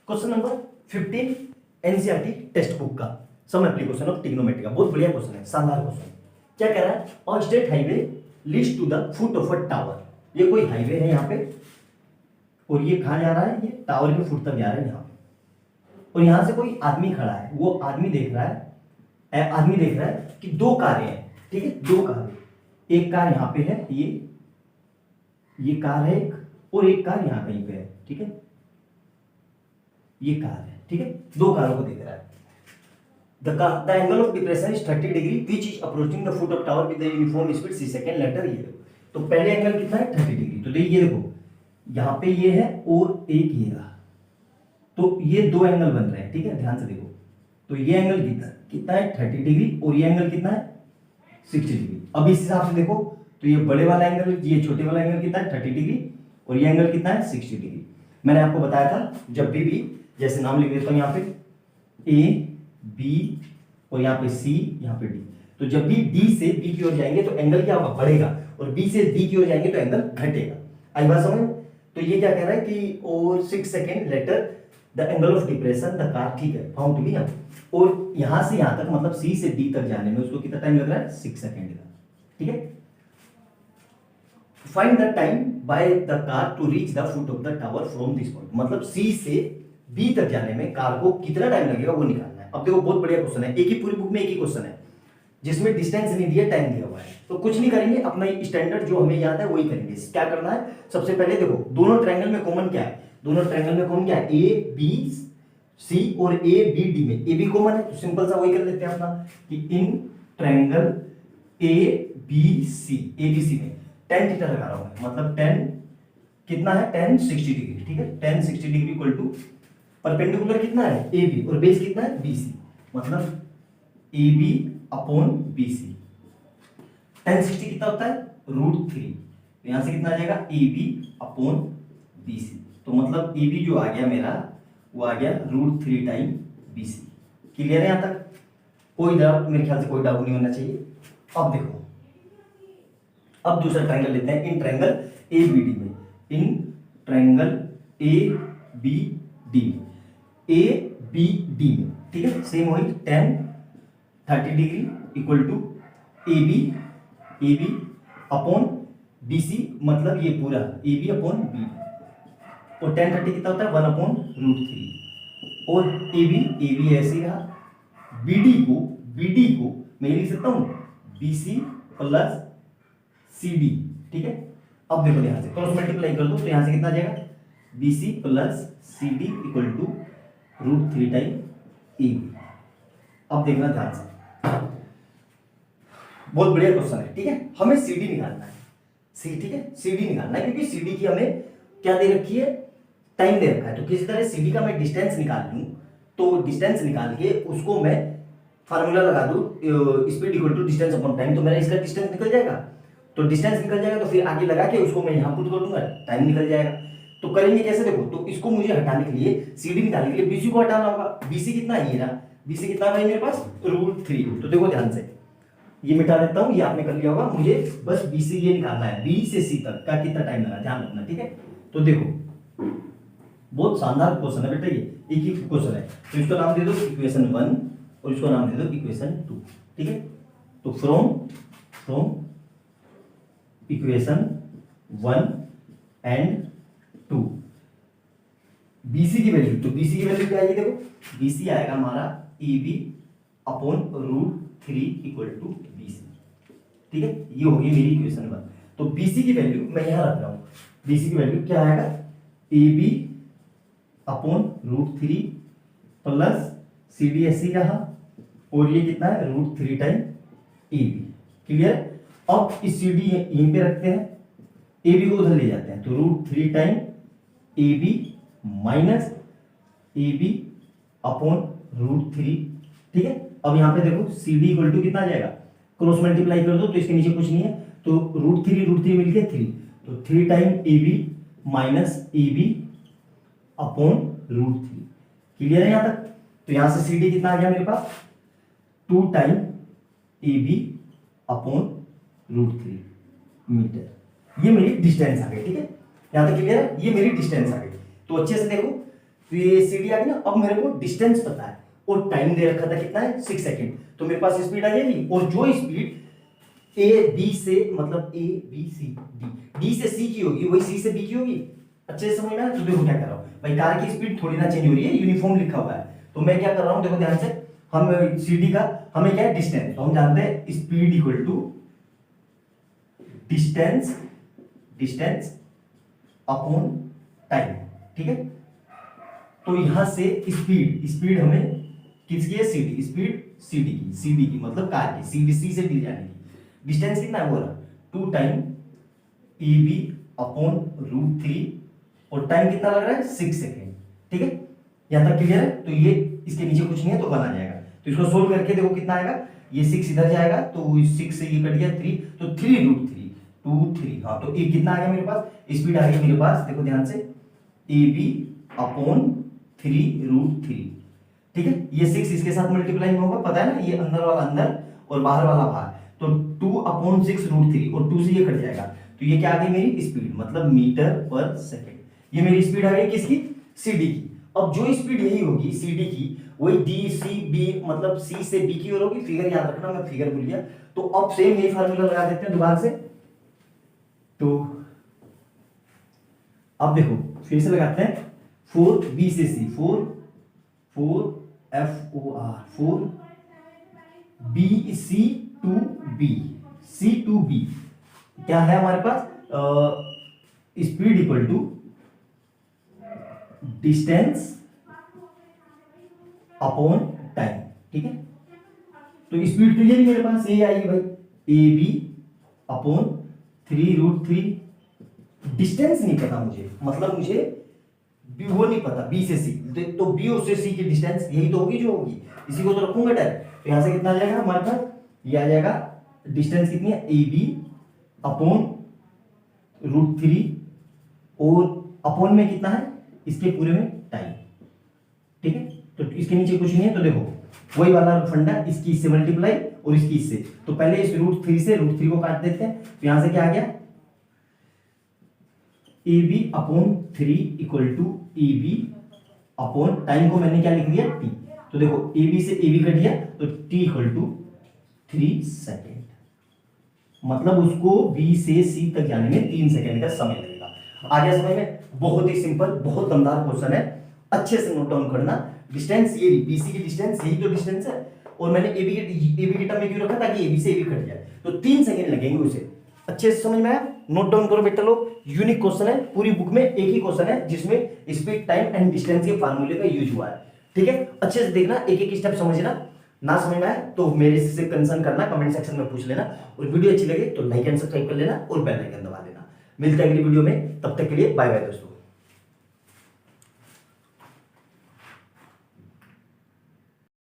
Question number 15 NCERT text book का some application of trigonometry का बहुत बढ़िया क्वेश्चन है, शानदार क्वेश्चन। क्या कह रहा है? On state highway leads to the foot of a tower. ये कोई हाईवे है यहाँ पे और ये कहाँ जा रहा है? ये टावर के फुट तक जा रहा है यहाँ पे। और यहाँ से कोई आदमी खड़ा है, वो आदमी देख रहा है कि दो कारें हैं, ठीक है, दो कारें। एक कार यहाँ पे है, ये कार है एक, और एक कार यहाँ कहीं पे है, ठीक है, ये कार है, ठीक है, दो कारों को देख रहा है। The angle of depression is 30 degree which is approaching the foot of tower with the uniform speed c second letter ये देखो। तो पहले एंगल कितना है? 30 डिग्री। तो ये देखो यहाँ पे ये है और एक ये रहा, तो ये दो एंगल बन रहे हैं, ठीक है, ध्यान से देखो। तो ये एंगल कितना है? 30 डिग्री, और ये एंगल कितना है? 60 डिग्री। अब इस हिसाब से देखो तो ये बड़े वाला एंगल, ये छोटे वाला एंगल कितना है? 30 डिग्री, और ये एंगल कितना है? 60 डिग्री। मैंने आपको बताया था जब भी जैसे नाम लिख देता हूं यहाँ पे ए बी और यहाँ पे सी, यहाँ पे डी। तो जब भी डी से बी की ओर जाएंगे तो एंगल क्या होगा? बढ़ेगा, और बी से डी की ओर जाएंगे तो एंगल घटेगा। आई बात समझ? तो ये क्या कह रहा है कि और 6 second later the angle of depression the car, ठीक है, फाउंड टू बी, और यहां से यहां तक मतलब सी से डी तक जाने में उसको कितना टाइम लग रहा है? 6 सेकेंड का, ठीक है। Find the time by the car to reach the foot of the tower from this point. मतलब सी से बी तक जाने में कार को कितना टाइम लगेगा वो निकालना है। अब देखो बहुत बढ़िया क्वेश्चन है, एक ही पूरी बुक में एक ही क्वेश्चन है जिसमें डिस्टेंस नहीं दिया, टाइम दिया हुआ है। तो कुछ नहीं करेंगे, अपना स्टैंडर्ड जो हमें याद है वही करेंगे। क्या करना है? सबसे पहले देखो दोनों ट्रायंगल में कॉमन क्या है? दोनों ट्रायंगल में कॉमन क्या है? ए बी सी और ए बी डी में ए बी कॉमन है, तो सिंपल सा वही कर लेते हैं अपना कि इन ट्रायंगल ए बी सी में tan थीटा लगा रहा हूं, मतलब tan कितना है? tan 60 डिग्री, ठीक है, tan 60 degree equal to perpendicular कितना है? ए बी, और बेस कितना है? बी सी, मतलब A B upon B C. tan 60 कितना होता है? √3। तो यहां से कितना आ जाएगा? A B upon B C. तो मतलब ए बी जो आ गया मेरा वो आ गया √3 टाइम बी सी। क्लियर है यहां तक? कोई डाउट? मेरे ख्याल से कोई डाउट नहीं होना चाहिए। अब देखो, अब दूसरा ट्रायंगल लेते हैं, इन ट्रायंगल ए बी डी में, इन ट्रायंगल ए बी डी में, ए बी डी में, ठीक है, सेम वही tan 30 degree equal to A B upon B C, मतलब ये पूरा ए बी अपॉन बी, और tan 30 कितना होता है? 1 अपॉन √3, और ए बी ऐसे ही रहा। बी डी को मैं लिख सकता हूं B C plus C D, ठीक है। अब देखो यहां से क्रॉस मल्टीप्लाई कर दो तो यहां से कितना आ जाएगा? B C plus C D equal to √3 time A B. अब देखना ध्यान से, बहुत बढ़िया क्वेश्चन है, ठीक है। हमें सी डी निकालना है, ठीक है, सी डी निकालना है, क्योंकि सी डी की हमें क्या दे रखी है? टाइम दे रखा है। तो किसी तरह सी डी का मैं डिस्टेंस निकाल लूं, तो डिस्टेंस निकाल के उसको मैं फार्मूला लगा दूं speed equal to distance upon time, तो मेरा इसका डिस्टेंस निकल जाएगा। तो डिस्टेंस निकल जाएगा तो फिर आगे लगा के उसको मैं यहां पुट कर दूंगा, टाइम निकल जाएगा। तो करेंगे कैसे? देखो, तो इसको मुझे हटाने के लिए, सीडी निकालने के लिए बीसी को हटाना होगा। बीसी कितना है? ये रहा, बीसी कितना है मेरे पास? √3। तो देखो ध्यान से, ये मिटा देता हूं, ये आपने कर लिया होगा। मुझे बस बी से ये निकालना है, बी से सी तक का कितना टाइम लगा, ध्यान रखना, ठीक है। तो देखो बहुत शानदार क्वेश्चन है बेटा, ये एक ही क्वेश्चन है। तो इसको नाम दे दो इक्वेशन 1 और इसको नाम दे दो इक्वेशन 2, ठीक है। तो फ्रॉम इक्वेशन 1 एंड 2 बीसी की वैल्यू, तो बीसी की वैल्यू क्या आएगी? देखो बीसी आएगा हमारा A B upon √3 equal to BC, ठीक है। ये होगी मेरी इक्वेशन 1। तो बीसी की वैल्यू मैं यहां रख रहा हूं, बीसी की वैल्यू क्या आएगा? A B upon √3 plus C D ऐसे ही रहा, और ये कितना है? √3 टाइम ए बी। क्लियर? अब इस सी डी यहीं पे रखते हैं, ए बी को उधर ले जाते हैं, तो √3 time A B minus A B upon √3, ठीक है। अब यहां पे देखो सी डी इक्वल टू कितना आ जाएगा? क्रॉस मल्टीप्लाई कर दो तो इसके नीचे कुछ नहीं है, तो √3 मिलके 3, तो 3 time A B minus A B upon √3। Clear है यहां तक? तो यहां से सी डी कितना आ गया मेरे पास? 2 time A B upon √3 metre. ये मेरी डिस्टेंस आ गई, ठीक है, यहां तक क्लियर है? ये मेरी डिस्टेंस आ गई। तो अच्छे से देखो, तो ये CD आ गई ना। अब मेरे को डिस्टेंस पता है और टाइम दे रखा था कितना है 6 सेकंड, तो मेरे पास स्पीड आ जाएगी। और जो स्पीड ए बी से मतलब ए बी सी डी से सी की होगी वही सी से बी की होगी। अच्छे से समझ में आया? तो देखो क्या कर रहा हूं भाई, कार की स्पीड थोड़ी ना चेंज हो रही है, यूनिफॉर्म लिखा हुआ है। तो मैं क्या कर रहा हूं, देखो ध्यान से, हम CD का हमें क्या है डिस्टेंस, तो हम जानते हैं speed equal to distance distance upon time. ठीक है, तो यहां से स्पीड स्पीड हमें किसकी है CD, स्पीड CD की मतलब कार की, सी से डी जाने की। डिस्टेंस कितना है वो रहा 2 टाइम EB अपॉन √3 और टाइम कितना लग रहा है 6 सेकेंड। ठीक है, यहां तक क्लियर है? तो ये इसके नीचे कुछ नहीं है तो 1 आ जाएगा। तो इसको सोल्व करके देखो कितना आएगा, ये 6 इधर जाएगा तो 6 से ये कट गया 3, तो 3 √3 2 3। हाँ, तो ये कितना आ गया मेरे पास, स्पीड आ गई मेरे पास, देखो ध्यान से, AB अपॉन 3 √3। ठीक है, ये 6 इसके साथ मल्टीप्लाई होगा, पता है ना, ये अंदर वाला अंदर और बाहर वाला बाहर, तो 2/6 √3 और 2 से ये कट जाएगा। तो ये क्या आ गई मेरी स्पीड, मतलब मीटर पर सेकंड। ये मेरी स्पीड आ गई किसकी, CD की। अब जो स्पीड यही होगी CD की, वही DCB मतलब C से B की ओर होगी। फिगर याद रखना, मैं फिगर भूल गया। तो अब सेम यही फार्मूला लगा देते हैं दोबारा से। तो अब देखो फिर से लगाते हैं, 4B से C, 4 C टू B क्या है हमारे पास, speed equal to distance upon time. ठीक है, तो स्पीड तो ये मेरे पास ये आएगी भाई, AB अपॉन 3 √3। डिस्टेंस नहीं पता मुझे, मतलब मुझे वो नहीं पता B से C, तो B और C की डिस्टेंस यही तो होगी जो होगी, इसी को तो रखूंगा डायरेक्ट। तो यहां से कितना आ जाएगा हमारे पास, ये आ जाएगा डिस्टेंस कितनी है AB अपॉन √3 और अपॉन में कितना है इसके पूरे में टाइम। ठीक है, तो इसके नीचे कुछ नहीं है, तो देखो वही वाला फंडा, इसकी इससे मल्टीप्लाई और इसकी इससे। तो पहले इस √3 से √3 को काट देते हैं, तो यहां से क्या आ गया, AB upon 3 equal to AB upon time को मैंने क्या लिख दिया T। तो देखो AB से AB कट गया तो T इक्वल टू 3 सेकेंड, मतलब उसको B से C तक जाने में 3 सेकेंड का समय लगेगा। आ गया समझ में? बहुत ही सिंपल, बहुत दमदार क्वेश्चन है, अच्छे से नोट डाउन करना। डिस्टेंस ये BC की डिस्टेंस, यही तो डिस्टेंस है, और मैंने AB की टर्म में क्यों रखा, ताकि AB से AB कट जाए, तो 3 सेकेंड लगेंगे उसे। अच्छे से समझ में आया? नोट डाउन करो बेटा लोग, यूनिक क्वेश्चन है, पूरी बुक में एक ही क्वेश्चन है जिसमें स्पीड टाइम एंड डिस्टेंस के फार्मूले का यूज हुआ है। ठीक है, अच्छे से देखना, एक एक स्टेप समझना। ना समझ में आए तो मेरे से कंसर्न करना, कमेंट सेक्शन में पूछ लेना, और वीडियो अच्छी लगे तो लाइक एंड सब्सक्राइब कर लेना और बेल आइकन दबा लेना। मिलते हैं अगली वीडियो में, तब तक के लिए बाय बाय दोस्तों।